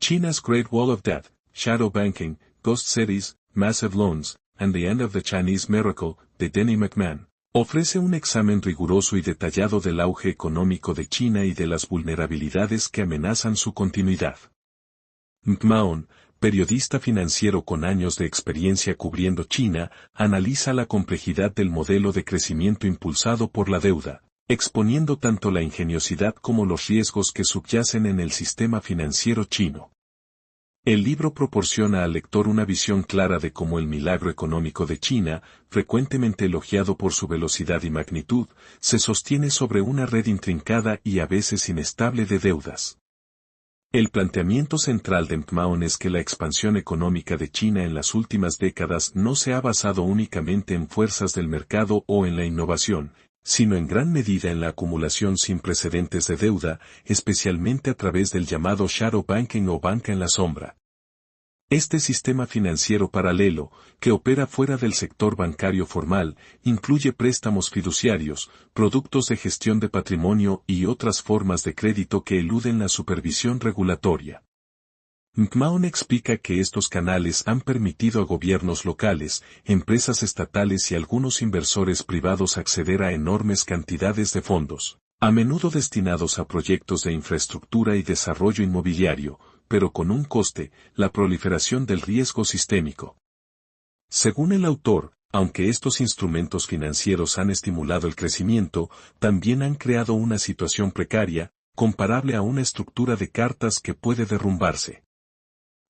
China's Great Wall of Debt, Shadow Banking, Ghost Cities, Massive Loans, and the End of the Chinese Miracle, de Denny McMahon, ofrece un examen riguroso y detallado del auge económico de China y de las vulnerabilidades que amenazan su continuidad. McMahon, periodista financiero con años de experiencia cubriendo China, analiza la complejidad del modelo de crecimiento impulsado por la deuda, exponiendo tanto la ingeniosidad como los riesgos que subyacen en el sistema financiero chino. El libro proporciona al lector una visión clara de cómo el milagro económico de China, frecuentemente elogiado por su velocidad y magnitud, se sostiene sobre una red intrincada y a veces inestable de deudas. El planteamiento central de McMahon es que la expansión económica de China en las últimas décadas no se ha basado únicamente en fuerzas del mercado o en la innovación, sino en gran medida en la acumulación sin precedentes de deuda, especialmente a través del llamado shadow banking o banca en la sombra. Este sistema financiero paralelo, que opera fuera del sector bancario formal, incluye préstamos fiduciarios, productos de gestión de patrimonio y otras formas de crédito que eluden la supervisión regulatoria. McMahon explica que estos canales han permitido a gobiernos locales, empresas estatales y algunos inversores privados acceder a enormes cantidades de fondos, a menudo destinados a proyectos de infraestructura y desarrollo inmobiliario, pero con un coste, la proliferación del riesgo sistémico. Según el autor, aunque estos instrumentos financieros han estimulado el crecimiento, también han creado una situación precaria, comparable a una estructura de cartas que puede derrumbarse.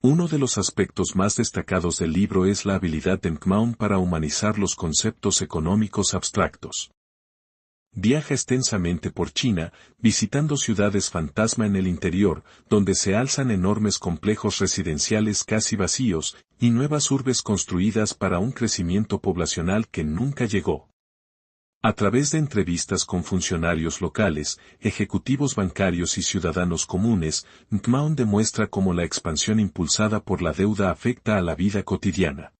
Uno de los aspectos más destacados del libro es la habilidad de McMahon para humanizar los conceptos económicos abstractos. Viaja extensamente por China, visitando ciudades fantasma en el interior, donde se alzan enormes complejos residenciales casi vacíos, y nuevas urbes construidas para un crecimiento poblacional que nunca llegó. A través de entrevistas con funcionarios locales, ejecutivos bancarios y ciudadanos comunes, McMahon demuestra cómo la expansión impulsada por la deuda afecta a la vida cotidiana.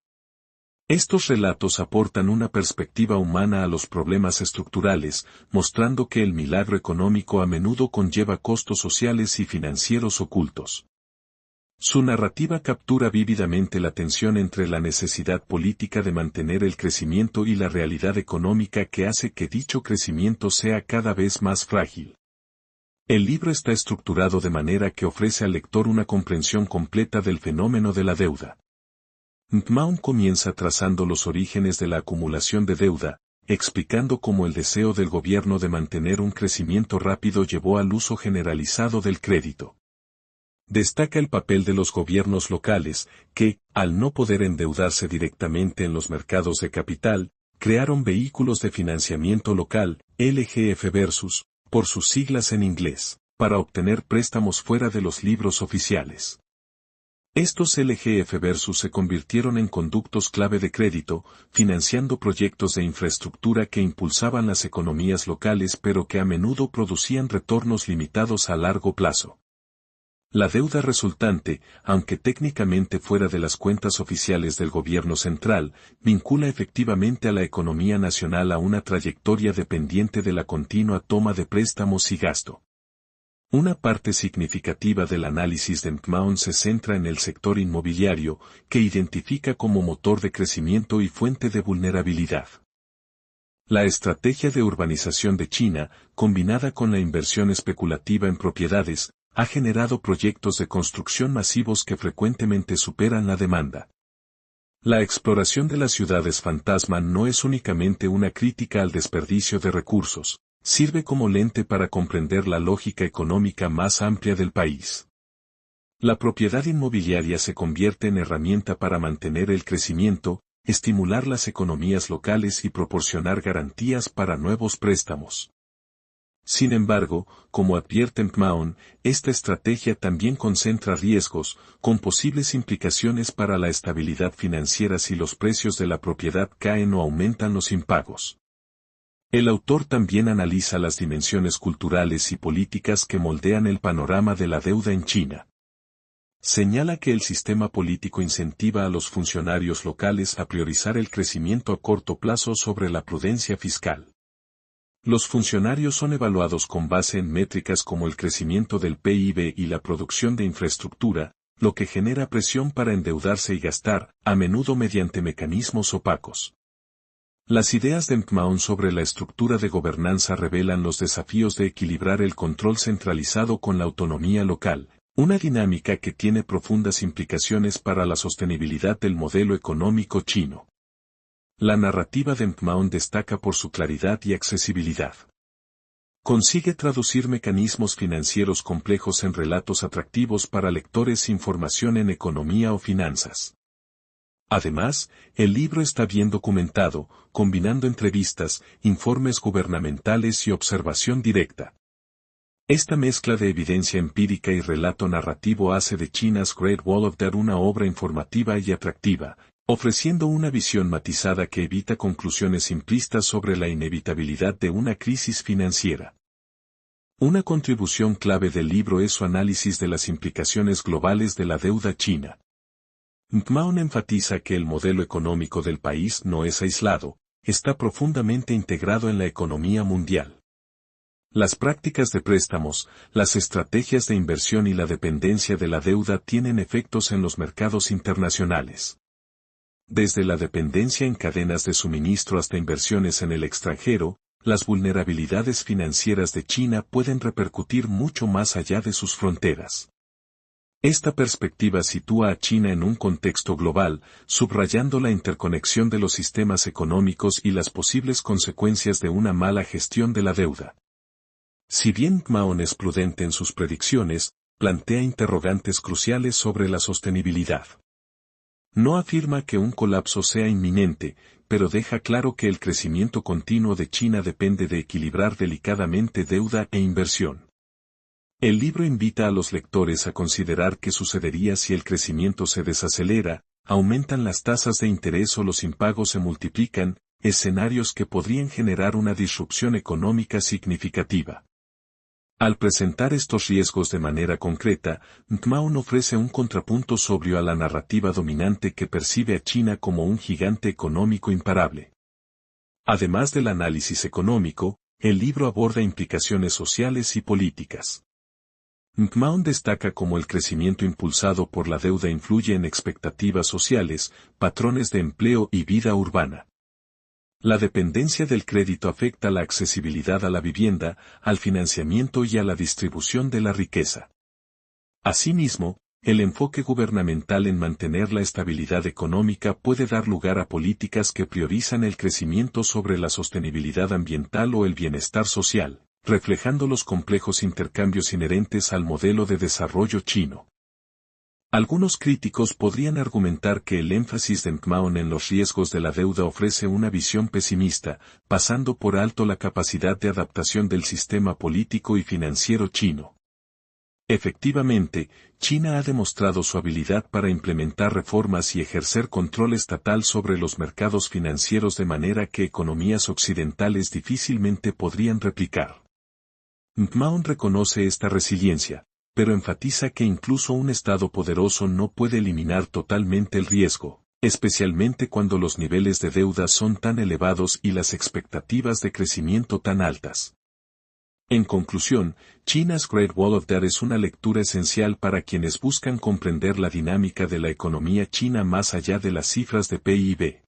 Estos relatos aportan una perspectiva humana a los problemas estructurales, mostrando que el milagro económico a menudo conlleva costos sociales y financieros ocultos. Su narrativa captura vívidamente la tensión entre la necesidad política de mantener el crecimiento y la realidad económica que hace que dicho crecimiento sea cada vez más frágil. El libro está estructurado de manera que ofrece al lector una comprensión completa del fenómeno de la deuda. McMahon comienza trazando los orígenes de la acumulación de deuda, explicando cómo el deseo del gobierno de mantener un crecimiento rápido llevó al uso generalizado del crédito. Destaca el papel de los gobiernos locales, que, al no poder endeudarse directamente en los mercados de capital, crearon vehículos de financiamiento local, LGF versus, por sus siglas en inglés, para obtener préstamos fuera de los libros oficiales. Estos LGF versus se convirtieron en conductos clave de crédito, financiando proyectos de infraestructura que impulsaban las economías locales pero que a menudo producían retornos limitados a largo plazo. La deuda resultante, aunque técnicamente fuera de las cuentas oficiales del gobierno central, vincula efectivamente a la economía nacional a una trayectoria dependiente de la continua toma de préstamos y gasto. Una parte significativa del análisis de McMahon se centra en el sector inmobiliario, que identifica como motor de crecimiento y fuente de vulnerabilidad. La estrategia de urbanización de China, combinada con la inversión especulativa en propiedades, ha generado proyectos de construcción masivos que frecuentemente superan la demanda. La exploración de las ciudades fantasma no es únicamente una crítica al desperdicio de recursos, sirve como lente para comprender la lógica económica más amplia del país. La propiedad inmobiliaria se convierte en herramienta para mantener el crecimiento, estimular las economías locales y proporcionar garantías para nuevos préstamos. Sin embargo, como advierte McMahon, esta estrategia también concentra riesgos, con posibles implicaciones para la estabilidad financiera si los precios de la propiedad caen o aumentan los impagos. El autor también analiza las dimensiones culturales y políticas que moldean el panorama de la deuda en China. Señala que el sistema político incentiva a los funcionarios locales a priorizar el crecimiento a corto plazo sobre la prudencia fiscal. Los funcionarios son evaluados con base en métricas como el crecimiento del PIB y la producción de infraestructura, lo que genera presión para endeudarse y gastar, a menudo mediante mecanismos opacos. Las ideas de McMahon sobre la estructura de gobernanza revelan los desafíos de equilibrar el control centralizado con la autonomía local, una dinámica que tiene profundas implicaciones para la sostenibilidad del modelo económico chino. La narrativa de McMahon destaca por su claridad y accesibilidad. Consigue traducir mecanismos financieros complejos en relatos atractivos para lectores sin formación en economía o finanzas. Además, el libro está bien documentado, combinando entrevistas, informes gubernamentales y observación directa. Esta mezcla de evidencia empírica y relato narrativo hace de China's Great Wall of Debt una obra informativa y atractiva, ofreciendo una visión matizada que evita conclusiones simplistas sobre la inevitabilidad de una crisis financiera. Una contribución clave del libro es su análisis de las implicaciones globales de la deuda china. McMahon enfatiza que el modelo económico del país no es aislado, está profundamente integrado en la economía mundial. Las prácticas de préstamos, las estrategias de inversión y la dependencia de la deuda tienen efectos en los mercados internacionales. Desde la dependencia en cadenas de suministro hasta inversiones en el extranjero, las vulnerabilidades financieras de China pueden repercutir mucho más allá de sus fronteras. Esta perspectiva sitúa a China en un contexto global, subrayando la interconexión de los sistemas económicos y las posibles consecuencias de una mala gestión de la deuda. Si bien McMahon es prudente en sus predicciones, plantea interrogantes cruciales sobre la sostenibilidad. No afirma que un colapso sea inminente, pero deja claro que el crecimiento continuo de China depende de equilibrar delicadamente deuda e inversión. El libro invita a los lectores a considerar qué sucedería si el crecimiento se desacelera, aumentan las tasas de interés o los impagos se multiplican, escenarios que podrían generar una disrupción económica significativa. Al presentar estos riesgos de manera concreta, McMahon ofrece un contrapunto sobrio a la narrativa dominante que percibe a China como un gigante económico imparable. Además del análisis económico, el libro aborda implicaciones sociales y políticas. McMahon destaca cómo el crecimiento impulsado por la deuda influye en expectativas sociales, patrones de empleo y vida urbana. La dependencia del crédito afecta la accesibilidad a la vivienda, al financiamiento y a la distribución de la riqueza. Asimismo, el enfoque gubernamental en mantener la estabilidad económica puede dar lugar a políticas que priorizan el crecimiento sobre la sostenibilidad ambiental o el bienestar social, reflejando los complejos intercambios inherentes al modelo de desarrollo chino. Algunos críticos podrían argumentar que el énfasis de McMahon en los riesgos de la deuda ofrece una visión pesimista, pasando por alto la capacidad de adaptación del sistema político y financiero chino. Efectivamente, China ha demostrado su habilidad para implementar reformas y ejercer control estatal sobre los mercados financieros de manera que economías occidentales difícilmente podrían replicar. McMahon reconoce esta resiliencia, pero enfatiza que incluso un Estado poderoso no puede eliminar totalmente el riesgo, especialmente cuando los niveles de deuda son tan elevados y las expectativas de crecimiento tan altas. En conclusión, China's Great Wall of Debt es una lectura esencial para quienes buscan comprender la dinámica de la economía china más allá de las cifras de PIB.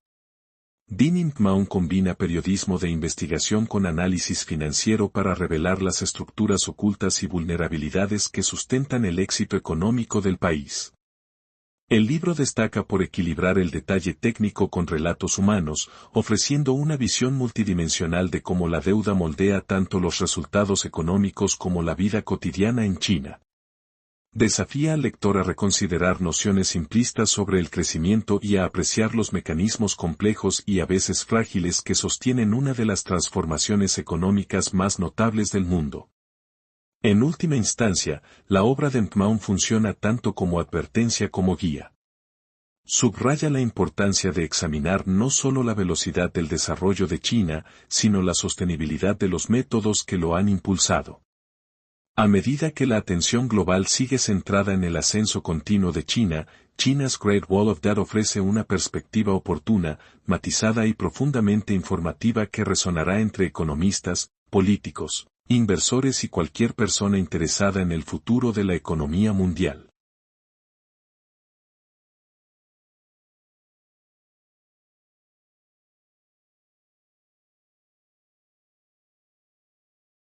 Dean McMahon combina periodismo de investigación con análisis financiero para revelar las estructuras ocultas y vulnerabilidades que sustentan el éxito económico del país. El libro destaca por equilibrar el detalle técnico con relatos humanos, ofreciendo una visión multidimensional de cómo la deuda moldea tanto los resultados económicos como la vida cotidiana en China. Desafía al lector a reconsiderar nociones simplistas sobre el crecimiento y a apreciar los mecanismos complejos y a veces frágiles que sostienen una de las transformaciones económicas más notables del mundo. En última instancia, la obra de McMahon funciona tanto como advertencia como guía. Subraya la importancia de examinar no solo la velocidad del desarrollo de China, sino la sostenibilidad de los métodos que lo han impulsado. A medida que la atención global sigue centrada en el ascenso continuo de China, China's Great Wall of Debt ofrece una perspectiva oportuna, matizada y profundamente informativa que resonará entre economistas, políticos, inversores y cualquier persona interesada en el futuro de la economía mundial.